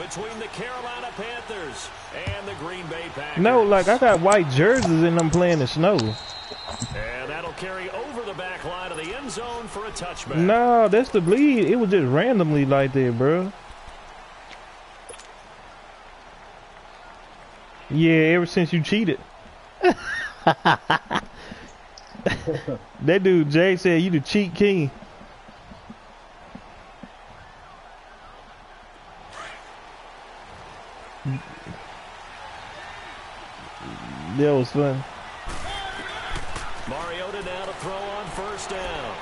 between the Carolina Panthers and the Green Bay Packers. No, like I got white jerseys and I'm playing the snow. And that'll carry over the back line of the end zone for a touchback. No, that's the bleed. It was just randomly like that, bro. Yeah, ever since you cheated. That dude Jay said you the cheat king. That was fun. Mariota now to throw on first down.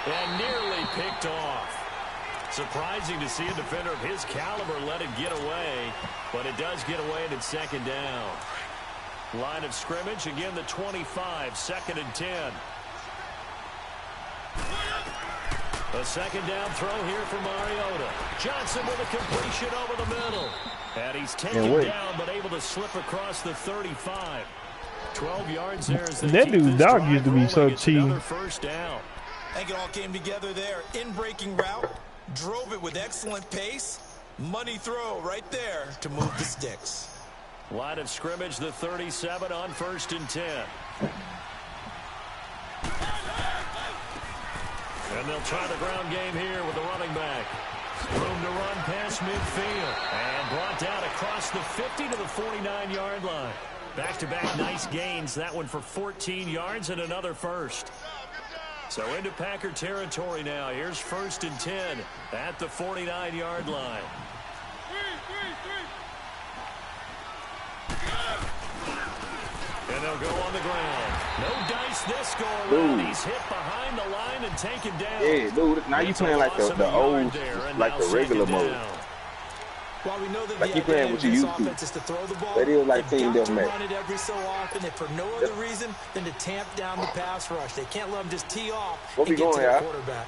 And nearly picked off. Surprising to see a defender of his caliber let it get away, but it does get away and it's second down. Line of scrimmage, again the 25, 2nd and 10. A second down throw here for Mariota. Johnson with a completion over the middle. And he's taken down, but able to slip across the 35. 12 yards there. As that dude Doc used to be so cheap. First down. I think it all came together there. In-breaking route. Drove it with excellent pace. Money throw right there to move the sticks. Line of scrimmage, the 37 on 1st and 10. And they'll try the ground game here with the running back. Room to run past midfield. And brought down across the 50 to the 49-yard line. Back-to-back nice gains. That one for 14 yards and another first. So into Packer territory now. Here's 1st and 10 at the 49-yard line. And they'll go on the ground. No dice this go around. He's hit behind the line and taken down. Yeah, dude. Now you playing like the old, like the regular mode. While we know that like you playing what you used to. Is to throw the ball, that is like team deathmatch. Run it every so often, if for no other reason than to tamp down the pass rush. They can't let them just tee off and get to the quarterback.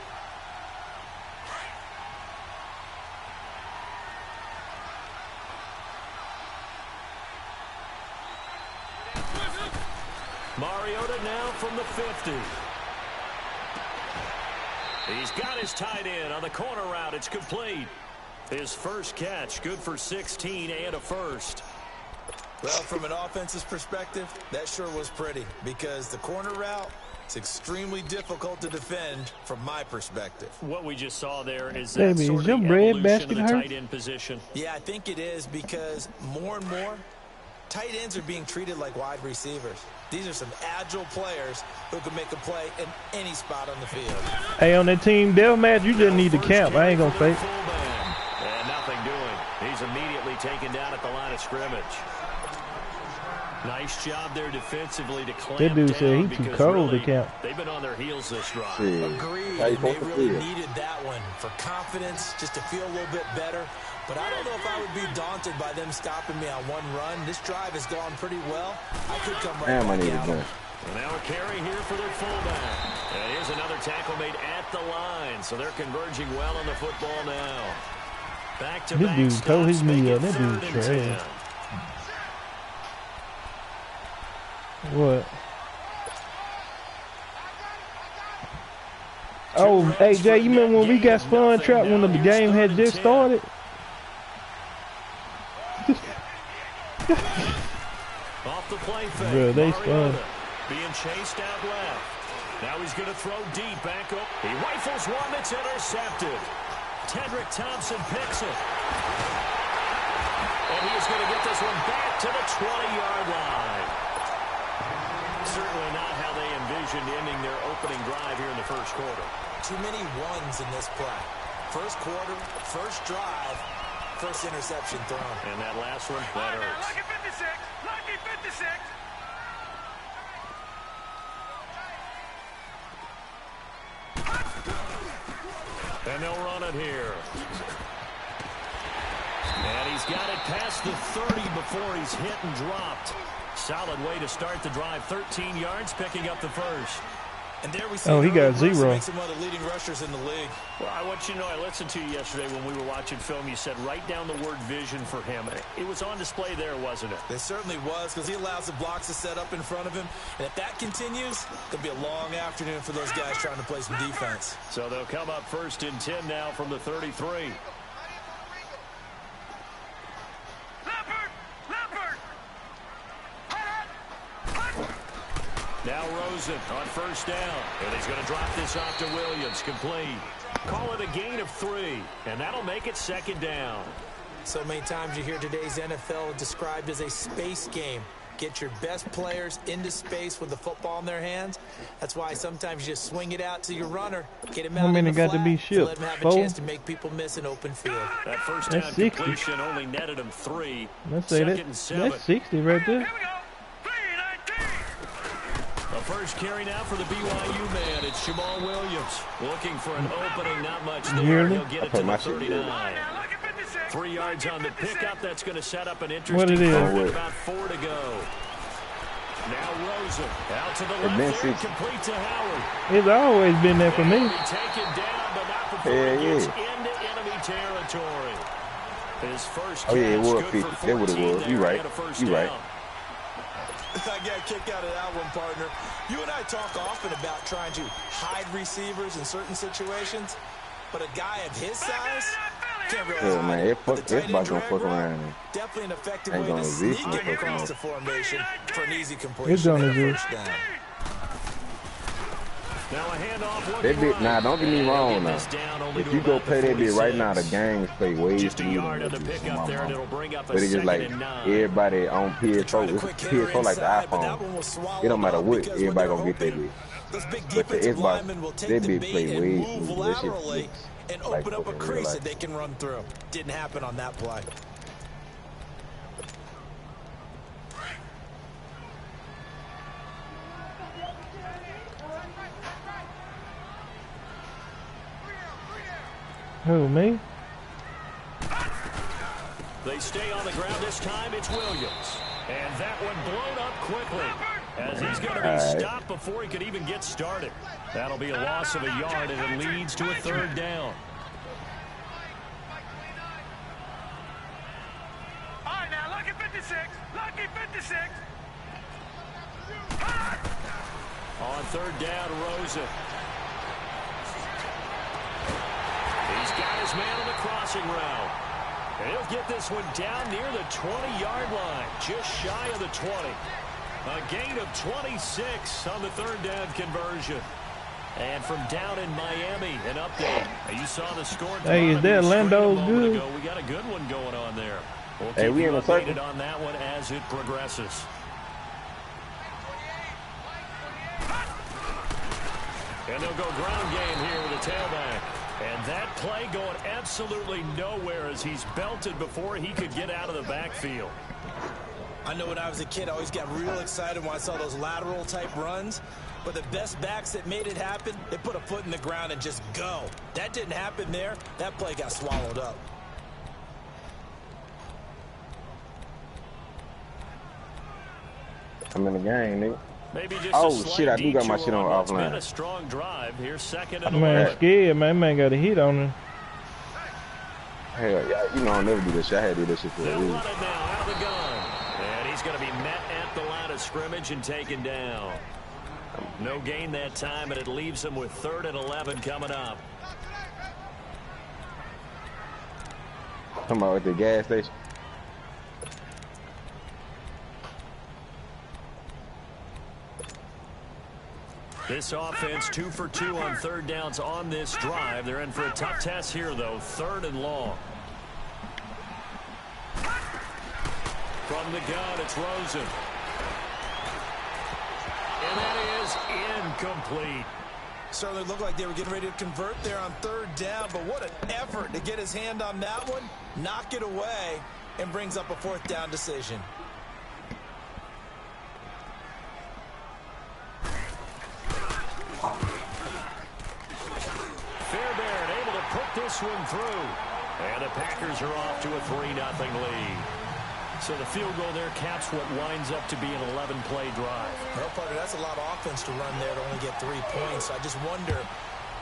Mariota now from the 50. He's got his tight end on the corner route. It's complete. His first catch, good for 16 and a first. Well, from an offense's perspective, that sure was pretty because the corner route is extremely difficult to defend from my perspective. What we just saw there is that sort of evolution of the tight end position. Yeah, I think it is because more and more tight ends are being treated like wide receivers. These are some agile players who can make a play in any spot on the field. Hey, on that team deathmatch, you just need to camp. I ain't gonna fake. And nothing doing. He's immediately taken down at the line of scrimmage. Nice job there defensively to clamp that dude said down he's too cold to camp. They've been on their heels this drive. Agreed. They really needed that one for confidence, just to feel a little bit better. But I don't know if I would be daunted by them stopping me on one run. This drive has gone pretty well. I could come right back out. And now a carry here for their fullback. And here's another tackle made at the line. So they're converging well on the football now. Back to back. This dude told his knee up. That dude trash. What? Oh, hey Jay, you remember when we got spun trap when the game had just started? Off the play fake. Bro, they spun. Being chased out left. Now he's going to throw deep back up. He rifles one that's intercepted. Tedrick Thompson picks it. And he is going to get this one back to the 20-yard line. Certainly not how they envisioned ending their opening drive here in the first quarter. Too many ones in this play. First quarter, first drive, first interception thrown. And that last one, that hurts. Lucky 56! Lucky 56! And they'll run it here. And he's got it past the 30 before he's hit and dropped. Solid way to start the drive. 13 yards, picking up the first. And there we see he got 0. Makes him one of the leading rushers in the league. Well, I want you to know, I listened to you yesterday when we were watching film. You said write down the word vision for him. It was on display there, wasn't it? It certainly was, because he allows the blocks to set up in front of him. And if that continues, it'll be a long afternoon for those guys trying to play some defense. So they'll come up 1st and 10 now from the 33. Now Rosen on first down. And he's going to drop this off to Williams. Complete. Call it a gain of 3. And that'll make it second down. So many times you hear today's NFL described as a space game. Get your best players into space with the football in their hands. That's why sometimes you just swing it out to your runner. Get him out in the got to be flat to let shipped? him have 4? a chance to make people miss an open field. That first down completion only netted him 3. Let's say Second and 7. that's 60 right there. Here we go. 3-19. The first carry now for the BYU man. It's Jamal Williams looking for an opening. Not much there. Yearly? He'll get it to the 39. 3 yards on the pickup. That's going to set up an interesting third and about 4 to go. Now Rosen out to the left there, complete to Howard. It's always been there for me. Taken down, but not before he gets into enemy territory. His first catch, it was good 50. for That what it 14 was. there You right. and a first You right. down. I got a kick out of that one, partner. You and I talk often about trying to hide receivers in certain situations, but a guy of his size can't really hide man, it. everybody gonna fuck around. Definitely an effective Ain't way gonna to sneak exist, him across the formation for an easy completion. It's gonna and a exist. first down. Now a handoff That bit, right. nah, don't get me wrong now. If you go play that bit right now, the game is played way Just a smoother yard than on the that pickup there, and it'll bring up a But it's just second like and 9. everybody on PS4, Tried a it's quick hitter PS4 like the inside, but that one was iPhone. swallowed It don't matter up what, because when everybody they're gonna get that open, bit. those big But the defensive Xbox, linemen will take that the bit bait play and way move smoother. That shit laterally looks and like open up a fucking real crease life. that they can run through. Didn't happen on that play. Who, me? They stay on the ground this time. It's Williams. And that one blown up quickly as he's going to be stopped before he could even get started. That'll be a loss of a yard, and it leads to a third down. All right, now, lucky 56. Lucky 56. On third down, Rosen. He's got his man on the crossing route. And he'll get this one down near the 20-yard line, just shy of the 20. A gain of 26 on the third down conversion. And from down in Miami, an update. You saw the score. Hey, is that Lando good? We got a good one going on there. We'll Hey, keep we you in the circle. updated on that one as it progresses. And they'll go ground game here with a tailback. And that play going absolutely nowhere as he's belted before he could get out of the backfield. I know when I was a kid, I always got real excited when I saw those lateral type runs. But the best backs that made it happen, they put a foot in the ground and just go. That didn't happen there. That play got swallowed up. I'm in the game, nigga. Maybe just Oh, shit, I do got my shit on what's offline. been a strong drive here, second and Man, 11. scared, man. Man got a hit on him. Hell, yeah, you know I'll never do this shit. I had to do this shit for a They'll reason. run it now out of the gun. And he's going to be met at the line of scrimmage and taken down. No gain that time, and it leaves him with 3rd and 11 coming up. Talking about at the gas station. This offense 2 for 2 on third downs on this drive. They're in for a tough test here, though. 3rd and long. From the gun, it's Rosen. And that is incomplete. Certainly looked like they were getting ready to convert there on third down, but what an effort to get his hand on that one, knock it away, and brings up a 4th down decision. Fairbairn able to put this one through. And the Packers are off to a 3-0 lead. So the field goal there caps what winds up to be an 11-play drive. Well, partner, that's a lot of offense to run there to only get 3 points. I just wonder,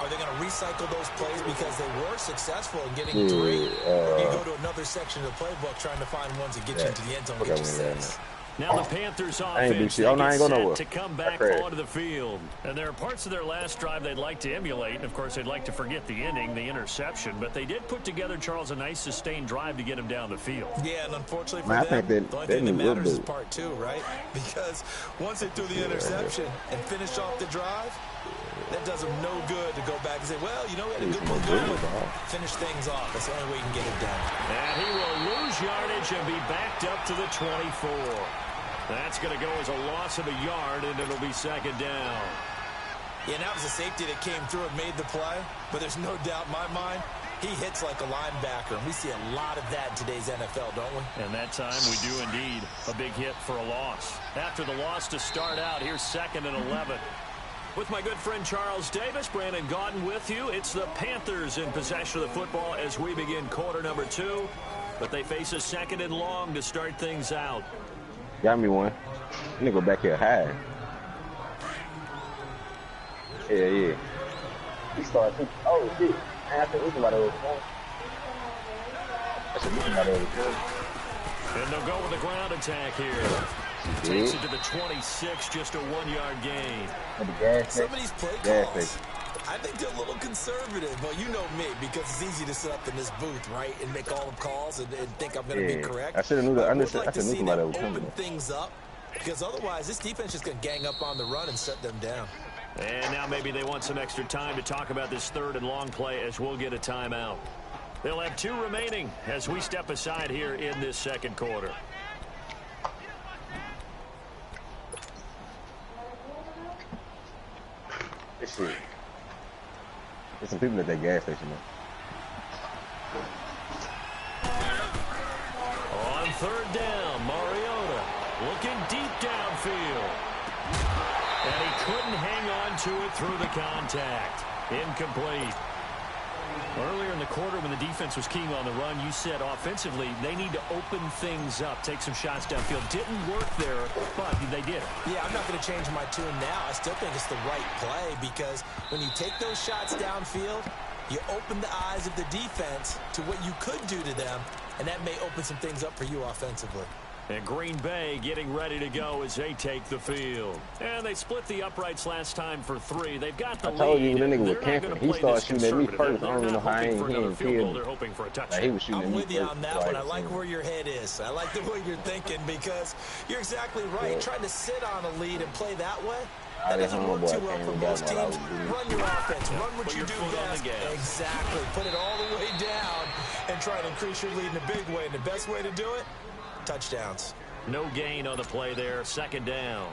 are they going to recycle those plays because they were successful in getting 3? Or do you go to another section of the playbook trying to find ones that get you into the end zone and get you 6? Now the Panthers I ain't do offense shit. Oh, no, I ain't go nowhere. to come back onto the field. And there are parts of their last drive they'd like to emulate. And, of course, they'd like to forget the inning, the interception. But they did put together, Charles, a nice sustained drive to get him down the field. Yeah, and unfortunately for them, the only thing that matters is part two, right? Because once they threw the interception and finished off the drive, that does them no good to go back and say, well, you know, we had a good one going. Finish things off. That's the only way you can get it done. And he will lose yardage and be backed up to the 24. That's going to go as a loss of a yard, and it'll be second down. Yeah, and that was a safety that came through and made the play. But there's no doubt in my mind, he hits like a linebacker. And we see a lot of that in today's NFL, don't we? And that time we do indeed. A big hit for a loss. After the loss to start out, here's 2nd and 11. With my good friend Charles Davis, Brandon Gaudin with you. It's the Panthers in possession of the football as we begin quarter number 2. But they face a 2nd and long to start things out. Got me one. I'm gonna go back here high. Yeah. He started. Oh, shit. I have to look about it. I should look about it. And they'll go with the ground attack here. Takes it to the 26, just a 1-yard gain. Some of these play calls, I think they're a little conservative. But you know me, because it's easy to sit up in this booth, right, and make all the calls and think I'm going to be correct. I should have knew that. I would like to see them open things up, because otherwise this defense is going to gang up on the run and set them down. And now maybe they want some extra time to talk about this 3rd and long play as we'll get a timeout. They'll have 2 remaining as we step aside here in this second quarter. This shit. There's some people at that gas station, man. On 3rd down, Mariota looking deep downfield. And he couldn't hang on to it through the contact. Incomplete. Earlier in the quarter when the defense was keying on the run, you said offensively they need to open things up, take some shots downfield. Didn't work there, but they did. Yeah, I'm not going to change my tune now. I still think it's the right play because when you take those shots downfield, you open the eyes of the defense to what you could do to them, and that may open some things up for you offensively. And Green Bay getting ready to go as they take the field. And they split the uprights last time for 3. They've got the lead. I told you, the nigga was camping. He started shooting at me first. I don't even know how he ain't killed. They're hoping for a touchdown. Like, he was shooting at me with you on that one. I like where your head is. I like the way you're thinking because you're exactly right. Yeah. Trying to sit on a lead and play that way, that doesn't work too well for most teams. Run your offense. Run what you do best. Exactly. Put it all the way down and try to increase your lead in a big way. And the best way to do it, touchdowns. No gain on the play there. 2nd down.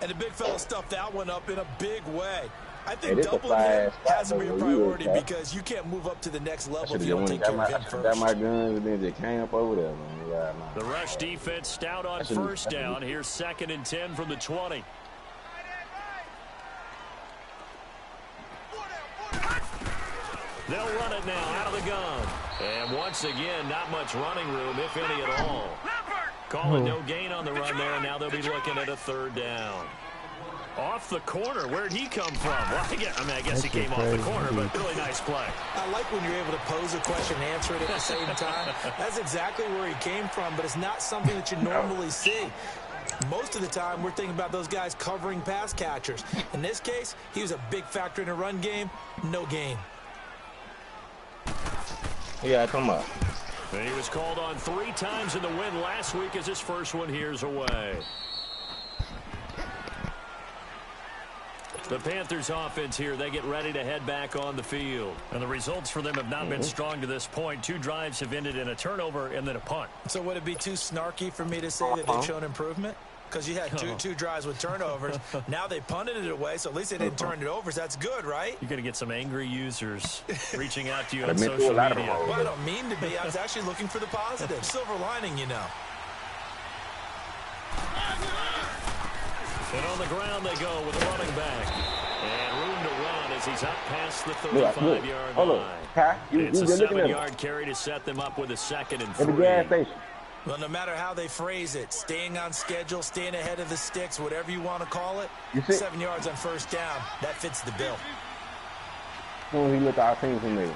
And the big fella stuffed that one up in a big way. I think doubling him has to be a priority because you can't move up to the next level if you don't take care of him first. Got my guns and then just came up over there, man. Yeah, the rush defense stout on 1st down. Here's 2nd and 10 from the 20. They'll run it now out of the gun. And once again, not much running room, if any at all. Calling no gain on the run there, and now they'll be looking at a 3rd down. Off the corner, where'd he come from? Well, I guess he came off the corner, but really nice play. I like when you're able to pose a question and answer it at the same time. That's exactly where he came from, but it's not something that you normally see. Most of the time, we're thinking about those guys covering pass catchers. In this case, he was a big factor in a run game. No gain. Yeah, come on. He was called on 3 times in the win last week as his first one here's away. The Panthers offense here, they get ready to head back on the field. And the results for them have not been strong to this point. 2 drives have ended in a turnover and then a punt. So would it be too snarky for me to say that they've shown improvement? Because you had two drives with turnovers. Now they punted it away, so at least they didn't turn it over. So that's good, right? You're going to get some angry users reaching out to you on social media. Well, I don't mean to be. I was actually looking for the positive. Silver lining, you know. And on the ground they go with the running back. And room to run as he's up past the 35-yard line. It's a 7-yard carry to set them up with a 2nd and 3. Well, no matter how they phrase it, staying on schedule, staying ahead of the sticks, whatever you want to call it, 7 yards on 1st down, that fits the bill. When he looked our team from there.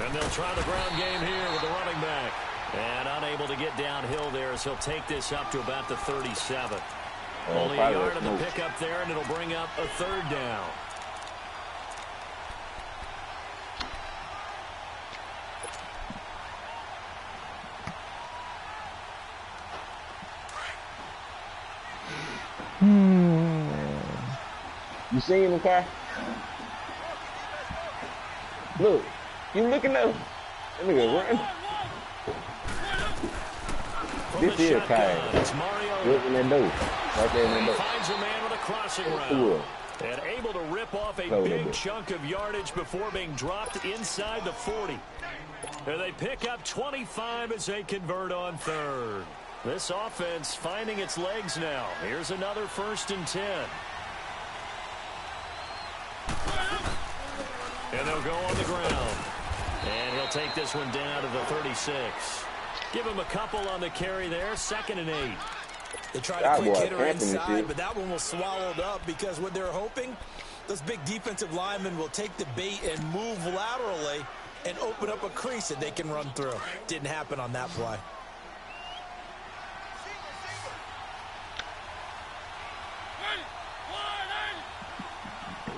And they'll try the ground game here with the running back. And unable to get downhill there as he'll take this up to about the 37. Only a yard on the pickup there, and it'll bring up a 3rd down. You seen him, Kai? Look, you looking at him. That nigga running. This is Kai. Look in that door. Right there in that door. Finds a man with a crossing route. And able to rip off a big chunk of yardage before being dropped inside the 40. And they pick up 25 as they convert on 3rd. This offense finding its legs now. Here's another 1st and 10. And they'll go on the ground. And he'll take this one down to the 36. Give him a couple on the carry there. 2nd and 8. They tried a quick hitter inside, but that one was swallowed up because what they're hoping, those big defensive linemen will take the bait and move laterally and open up a crease that they can run through. Didn't happen on that play.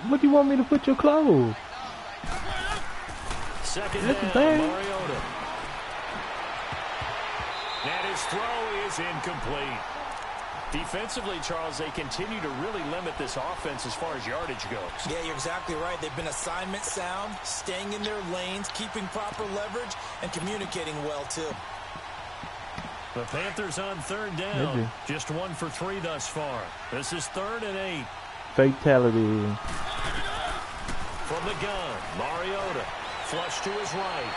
What do you want me to put your clothes? 2nd down, Mariota. And his throw is incomplete. Defensively, Charles, they continue to really limit this offense as far as yardage goes. Yeah, you're exactly right. They've been assignment sound, staying in their lanes, keeping proper leverage, and communicating well, too. The Panthers on 3rd down. Just 1 for 3 thus far. This is 3rd and 8. Fatality. From the gun, Mariota. Flush to his right.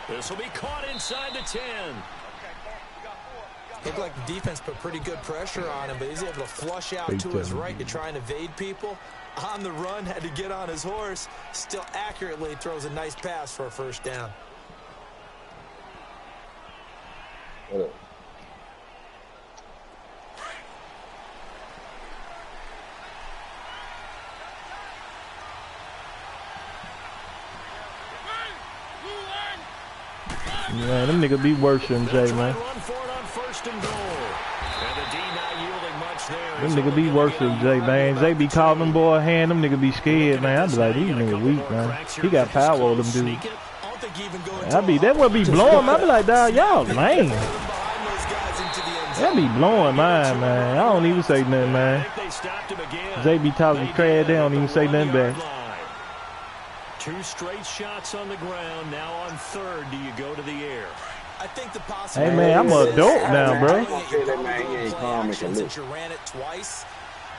This will be caught inside the 10. Looked like the defense put pretty good pressure on him, but he's able to flush out to his right to try and evade people. On the run, had to get on his horse. Still accurately throws a nice pass for a 1st down. Yeah, them niggas be worse than Jay, man. Them niggas be worse than Jay, man. Jay be calling them boy a hand. Them niggas be scared, man. I be like, these niggas weak, man. He got power over them dudes. That would be blowing. I be like, dog, y'all lame. That be blowing mine, man. I don't even say nothing, man. Jay be talking trash. They don't even say nothing back. 2 straight shots on the ground. Now on 3rd, do you go to the air? I think the hey, man, I'm an adult now, bro. Since you ran it twice,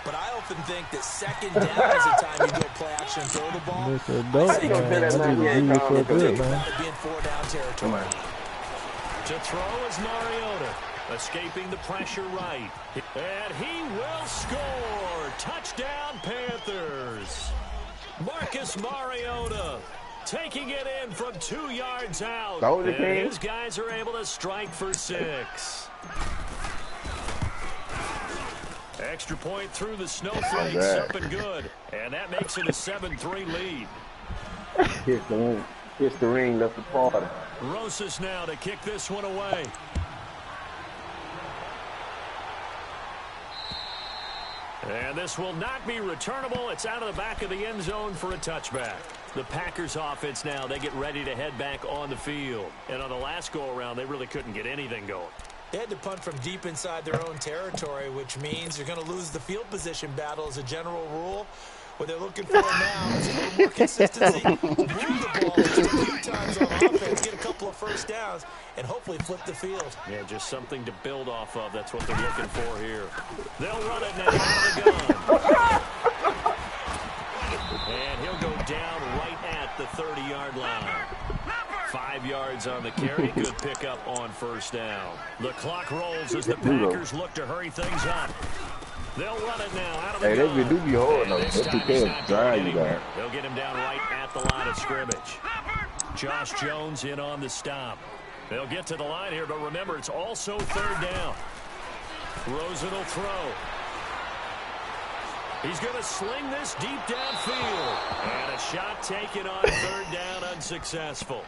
but I often think that 2nd down is the time you go play action and throw the ball. This adult, man. I just agree for good, man. Being 4-down territory. To throw is Mariota, escaping the pressure right. And he will score. Touchdown, Panthers. Marcus Mariota taking it in from 2 yards out. And his guys are able to strike for 6. Extra point through the snowflakes, up and good. And that makes it a 7-3 lead. It's the ring, that's the party. Rosas now to kick this one away. And this will not be returnable. It's out of the back of the end zone for a touchback. The Packers offense now, they get ready to head back on the field. And on the last go-around, they really couldn't get anything going. They had to punt from deep inside their own territory, which means you're going to lose the field position battle as a general rule. What they're looking for now is a little more consistency. Move the ball just a few times on offense, get a couple of 1st downs, and hopefully flip the field. Yeah, just something to build off of. That's what they're looking for here. They'll run it now out of the gun. And he'll go down right at the 30-yard line. 5 yards on the carry. Good pickup on 1st down. The clock rolls as the Packers look to hurry things up. They'll run it now out of the gun. They do be hard, though. They'll get him down right at the line of scrimmage. Josh Jones in on the stop. They'll get to the line here, but remember, it's also 3rd down. Rosen will throw. He's going to sling this deep downfield. And a shot taken on 3rd down, unsuccessful.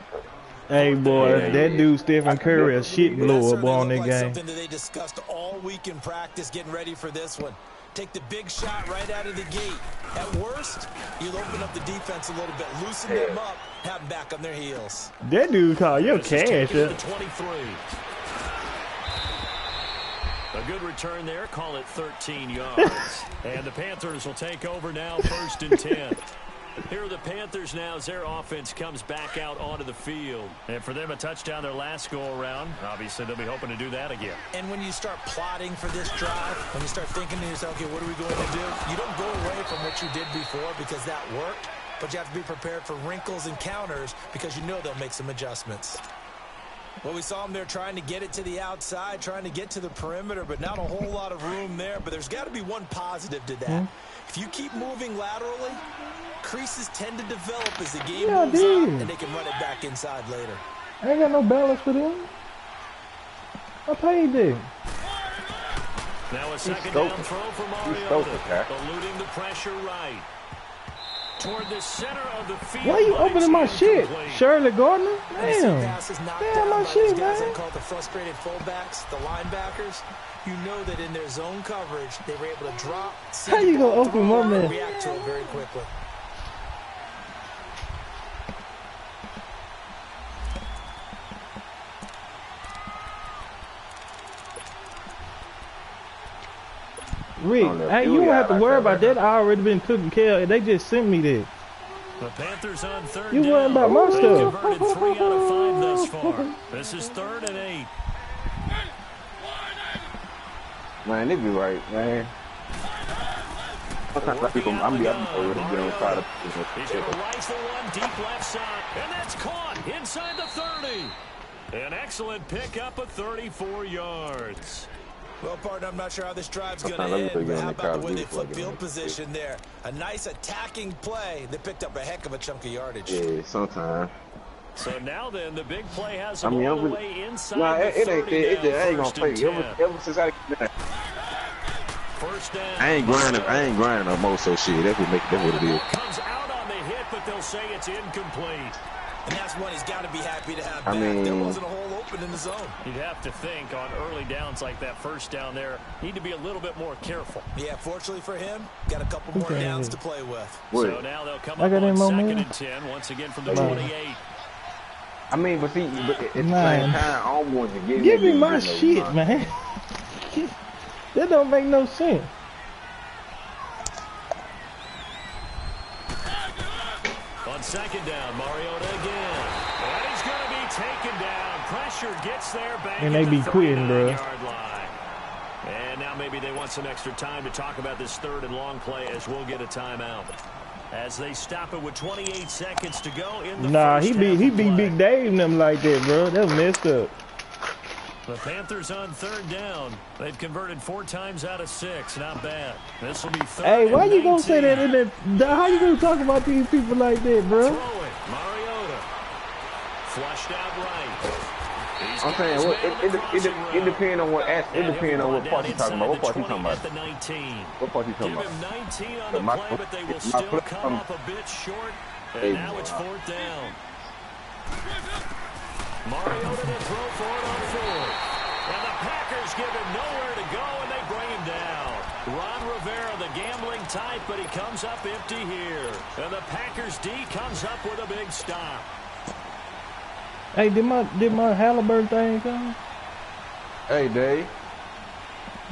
Hey boy, Yeah, that yeah. dude Stephen Curry a shit blower boy on that like game. Something that they discussed all week in practice, getting ready for this one. Take the big shot right out of the gate. At worst, you'll open up the defense a little bit, loosen them up, have them back on their heels. That dude called your This is cash taken to up. the 23. A good return there. Call it 13 yards. And the Panthers will take over now, 1st and 10. Here are the Panthers now as their offense comes back out onto the field. And for them, a touchdown their last go-around. Obviously, they'll be hoping to do that again. And when you start plotting for this drive, when you start thinking to yourself, okay, what are we going to do? You don't go away from what you did before because that worked, but you have to be prepared for wrinkles and counters because you know they'll make some adjustments. Well, we saw them there trying to get it to the outside, trying to get to the perimeter, but not a whole lot of room there. But there's got to be one positive to that. If you keep moving laterally, creases tend to develop as the game moves on, and they can run it back inside later. I ain't got no balance for them. I paid them. Now a second down throw for Mariota, eluding the pressure right. Toward the center of the field. Why are you opening my shit? Shirley Gardner? Damn. Damn, my shit, man. Called the frustrated fullbacks, the linebackers. You know that in their zone coverage, they were able to drop. How you gonna open my man? React to it very quickly. Rick, hey, you don't have to worry about that. I already been taken care of. They just sent me that. The Panthers on third You down. worrying about my They've stuff. converted 3 out of 5 thus far. This is 3rd and 8. Man, they be right, man. Sometimes I people, I'm be up to get on side of He's going to rifle one deep left side, and that's caught inside the 30. An excellent pickup of 34 yards. Well, partner, I'm not sure how this drive's going to end, but how about the way they flip field position there? A nice attacking play. They picked up a heck of a chunk of yardage. Yeah, sometimes. So now then, the big play has them all the way inside nah, the 30 I ain't gonna play. Ever since I First down. I ain't grinding no more, so shit. That's what it is. Comes out on the hit, but they'll say it's incomplete. And that's one he's got to be happy to have I back. mean, There wasn't a hole open in the zone. You'd have to think on early downs like that first down there, need to be a little bit more careful. Yeah, fortunately for him, got a couple more downs to play with. So now they'll come up on 2nd and 10, once again from the 28. I mean, but see, at the same time, I don't want to give me my shit, man. That don't make no sense. On 2nd down, Mariota again. And he's going to be taken down. Pressure gets there, back and they be quitting, bro. Line. And now maybe they want some extra time to talk about this 3rd and long play as we'll get a timeout. As they stop it with 28 seconds to go in the first he be Big Dave and them like that, bro. That was messed up. The Panthers on 3rd down. They've converted 4 times out of 6. Not bad. This will be 3rd. Hey, why you 19. gonna say that in that? How you gonna talk about these people like that, bro? Throw it. Mariota. Flushed out right. I'm saying, it depends on what part you talking about. What part you talking about? What part you talking about? Give him 19 on the play, but they will still come up a bit short. And now it's 4th down. Mariota to throw for it on 4th. And the Packers give him nowhere to go, and they bring him down. Ron Rivera, the gambling type, but he comes up empty here. And the Packers D comes up with a big stop. Hey, did my Halliburton thing come? Hey, Dave.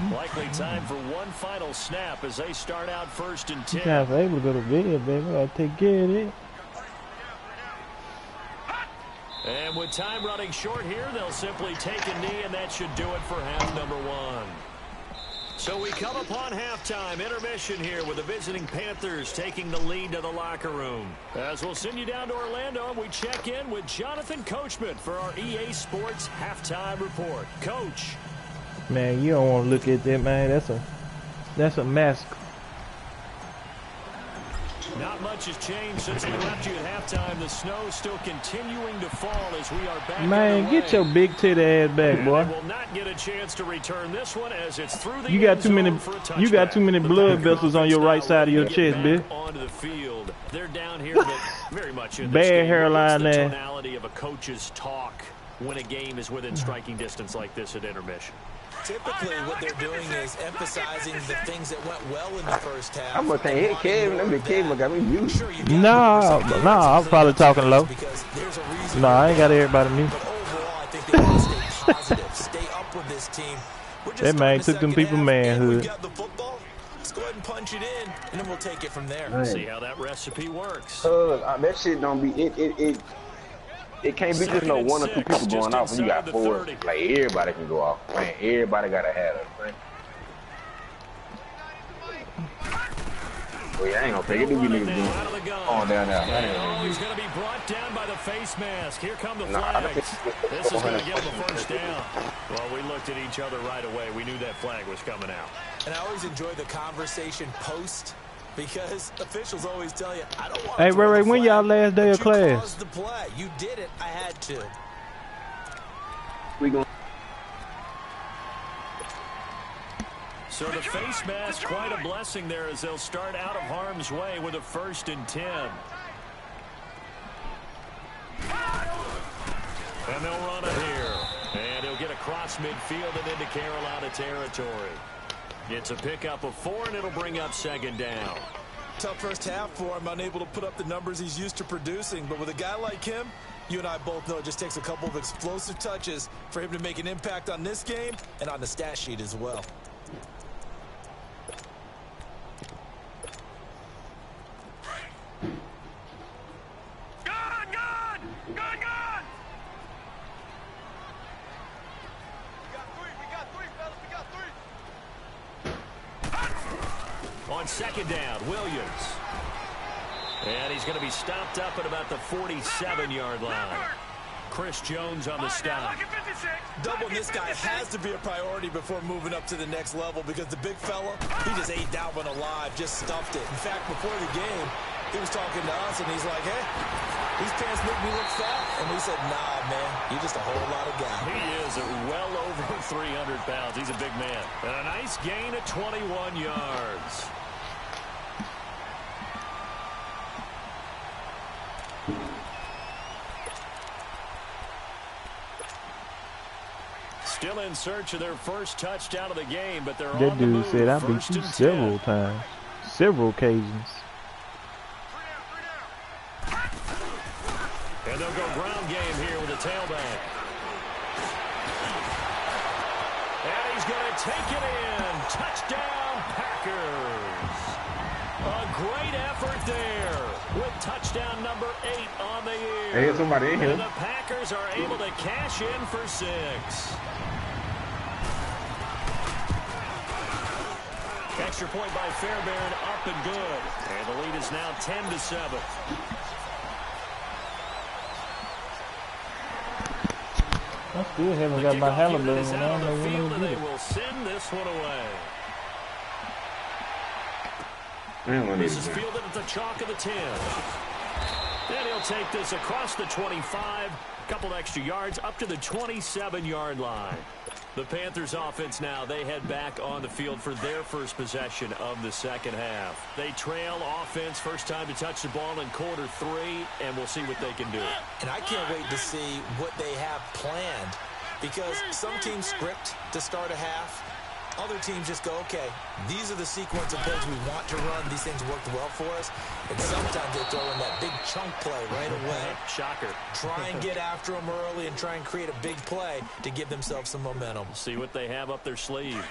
Likely time for one final snap as they start out 1st and 10. You guys are able to go to bed, baby. I gotta take care of it. And with time running short here, they'll simply take a knee, and that should do it for half number 1. So we come upon halftime, intermission here with the visiting Panthers taking the lead to the locker room. As we'll send you down to Orlando, we check in with Jonathan Coachman for our EA Sports Halftime Report. Coach. Man, you don't want to look at that, man. That's a massacre. Not much has changed since we left you at halftime. The snow still continuing to fall as we are back. Man, get your big titty ass back, boy. Will not get a chance to return this one as it's through the You got too many blood vessels on your right side of your chest, bitch. Onto the field. They're down here, but very much bad hairline there. The tonality of a coach's talk when a game is within striking distance like this at intermission. Typically, what they're doing is emphasizing the things that went well in the first half. I'm gonna say, hey, Kevin, let me Kevin got me mute. No, I'm probably talking low. No, I ain't got everybody mute. But overall, I think they want to stay positive, stay up with this team. That man took them people manhood. We got the football. Let's go ahead and punch it in, and then we'll take it from there. Right. See how that recipe works. That shit don't be it can't be just no 1 or 2 people going off when you got 4. Like everybody can go off. Man, everybody gotta have it. Man. Well, yeah, I ain't gonna take it. Do we niggas going on down there? He's gonna be brought down by the face mask. Here come the flags. This is gonna give him a first down. Well, we looked at each other right away. We knew that flag was coming out. And I always enjoy the conversation post. Because officials always tell you, I don't want to. Hey, Ray, when y'all last day of class? The play. You did it. I had to. We going. So the face mask, quite a blessing there as they'll start out of harm's way with a 1st and 10. And they'll run it here. And he'll get across midfield and into Carolina territory. It's a pickup of 4, and it'll bring up 2nd down. Tough first half for him, unable to put up the numbers he's used to producing. But with a guy like him, you and I both know it just takes a couple of explosive touches for him to make an impact on this game and on the stat sheet as well. On 2nd down, Williams. And he's going to be stopped up at about the 47-yard line. Chris Jones on the stop. Doubling this guy has to be a priority before moving up to the next level because the big fella, he just ate that one alive, just stuffed it. In fact, before the game, he was talking to us, and he's like, hey, these pants make me look fat. And we said, nah, man, you're just a whole lot of guy. He is well over 300 pounds. He's a big man. And a nice gain of 21 yards. Still in search of their first touchdown of the game, but they're that on the move. That dude said I beat you several times, several occasions. And they'll go ground game here with a tailback. And he's going to take it in. Touchdown, Packers. A great effort there with touchdown number 8 on the year. Hey, somebody in here. And the Packers are able to cash in for 6. Extra point by Fairbairn, up and good. And the lead is now 10-7. I still haven't got my Halliburton. I don't know when they will send this one away. This is fielded at the chalk of the 10. Then he'll take this across the 25. Couple extra yards up to the 27-yard line. The Panthers offense now, they head back on the field for their first possession of the second half. They trail offense, first time to touch the ball in Q3, and we'll see what they can do. And I can't wait to see what they have planned, because some teams script to start a half. Other teams just go, okay, these are the sequence of plays we want to run. These things worked well for us. And sometimes they throw in that big chunk play right away. Shocker. Try and get after them early and try and create a big play to give themselves some momentum. See what they have up their sleeve.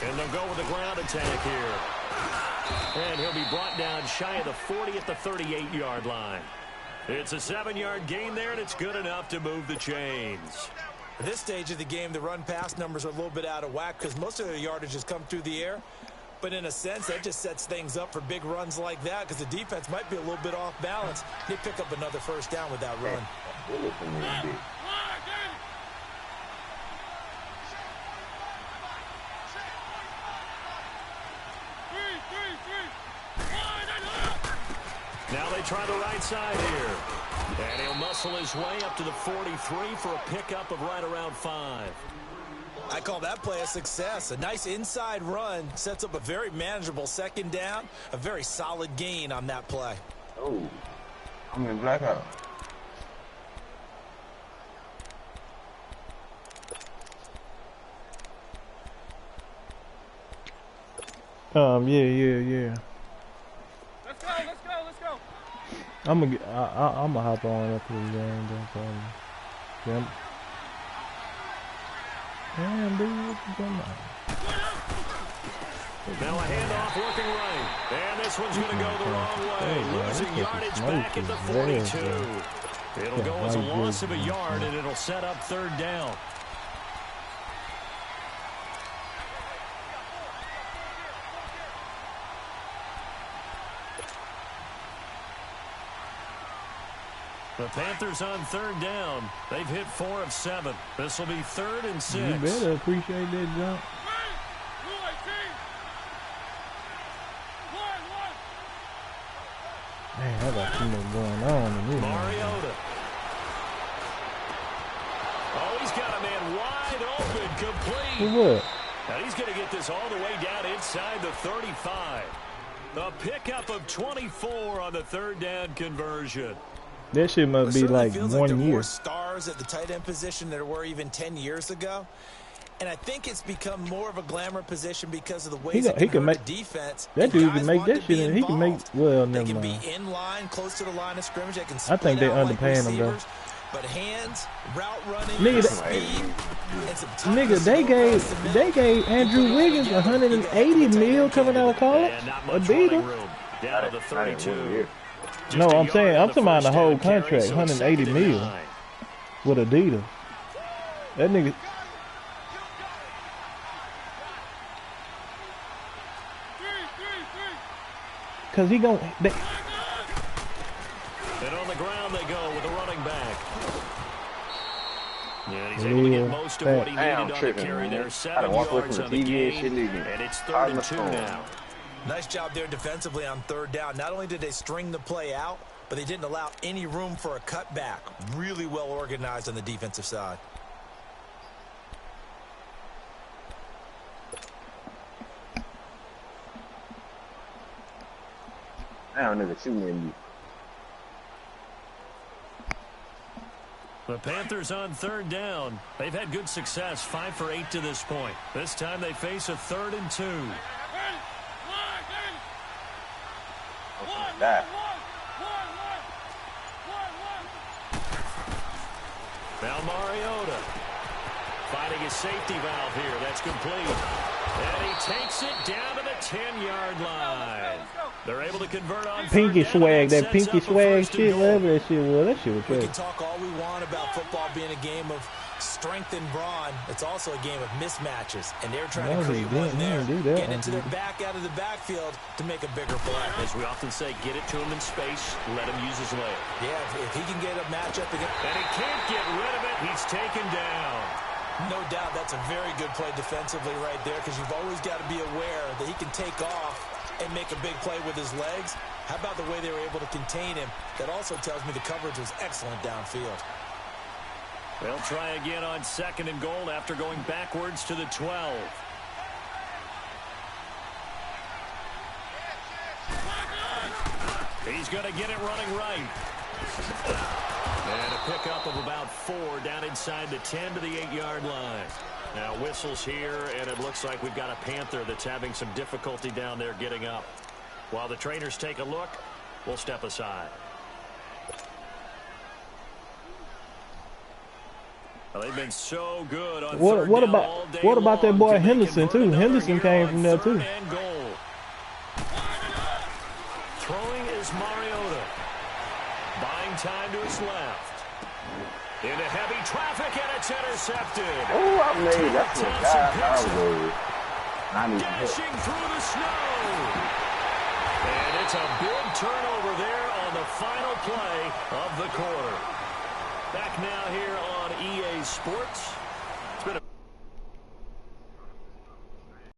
And they'll go with the ground attack here. And he'll be brought down shy of the 40 at the 38-yard line. It's a 7-yard gain there, and it's good enough to move the chains. At this stage of the game, the run-pass numbers are a little bit out of whack because most of their yardage has come through the air. But in a sense, that just sets things up for big runs like that because the defense might be a little bit off balance. They pick up another first down with that run. Now they try the right side here. And he'll muscle his way up to the 43 for a pickup of right around 5. I call that play a success. A nice inside run sets up a very manageable second down. A very solid gain on that play. Oh, I'm in blackout. Yeah. Let's go. I'm gonna hop on after the game. Yep. Damn, dude, what you doing? Now a handoff working right. And this one's going to go the wrong way. Losing yardage back at the 42. It'll go as a loss of a yard, and it'll set up 3rd down. The Panthers on 3rd down. They've hit 4 of 7. This will be 3rd and 6. You better appreciate that jump. Man, I got too much going on in this. Mariota. Oh, he's got a man wide open, complete. For what? Now he's going to get this all the way down inside the 35. The pickup of 24 on the 3rd down conversion. That shit must be like 1 there year. More stars at the tight end position than there were even 10 years ago. And I think it's become more of a glamour position because of the ways he can make defense. That dude can make that shit, and he can make. Well, never mind. They can be in line, close to the line of scrimmage. They can. I think they underpaying him though. But hands, route running, nigga, they gave Andrew Wiggins 180 mil coming out of college. Adidas. Down to the 32. No, I'm saying I'm talking about the whole contract, 180 mil with Adidas. That nigga. Cause he gon' and on the ground they go with a running back. Yeah, he's able to get most of what he needed on the carry there. 7 yards on the game, and it's 3rd and 2 now. Nice job there defensively on 3rd down. Not only did they string the play out, but they didn't allow any room for a cutback. Really well organized on the defensive side. Damn, nigga, shooting at me. The Panthers on 3rd down. They've had good success, 5 for 8 to this point. This time they face a 3rd and 2. Now Mariota finding his safety valve here. That's complete. And he takes it down to the 10-yard line. They're able to convert on pinky swag, that pinky swag shit, whatever that shit was. That shit was we crazy. can talk all we want about football being a game of strength and brawn. It's also a game of mismatches, and they're trying to create one there. Get into their back out of the backfield to make a bigger play. As we often say, get it to him in space, let him use his leg. Yeah, if he can get a matchup again. And he can't get rid of it. He's taken down. No doubt that's a very good play defensively right there, because you've always got to be aware that he can take off and make a big play with his legs. How about the way they were able to contain him? That also tells me the coverage was excellent downfield. They'll try again on 2nd and goal after going backwards to the 12. He's going to get it running right. And a pickup of about 4 down inside the 10 to the 8-yard line. Now whistles here, and it looks like we've got a Panther that's having some difficulty down there getting up. While the trainers take a look, we'll step aside. Well, they've been so good on what about that boy Henderson too? Henderson came from there too. Throwing is Mariota. Buying time to his left. Into heavy traffic, and it's intercepted. Oh, I made that for a guy. Dashing through the snow. And it's a big turnover there on the final play of the quarter. Back now here on EA Sports.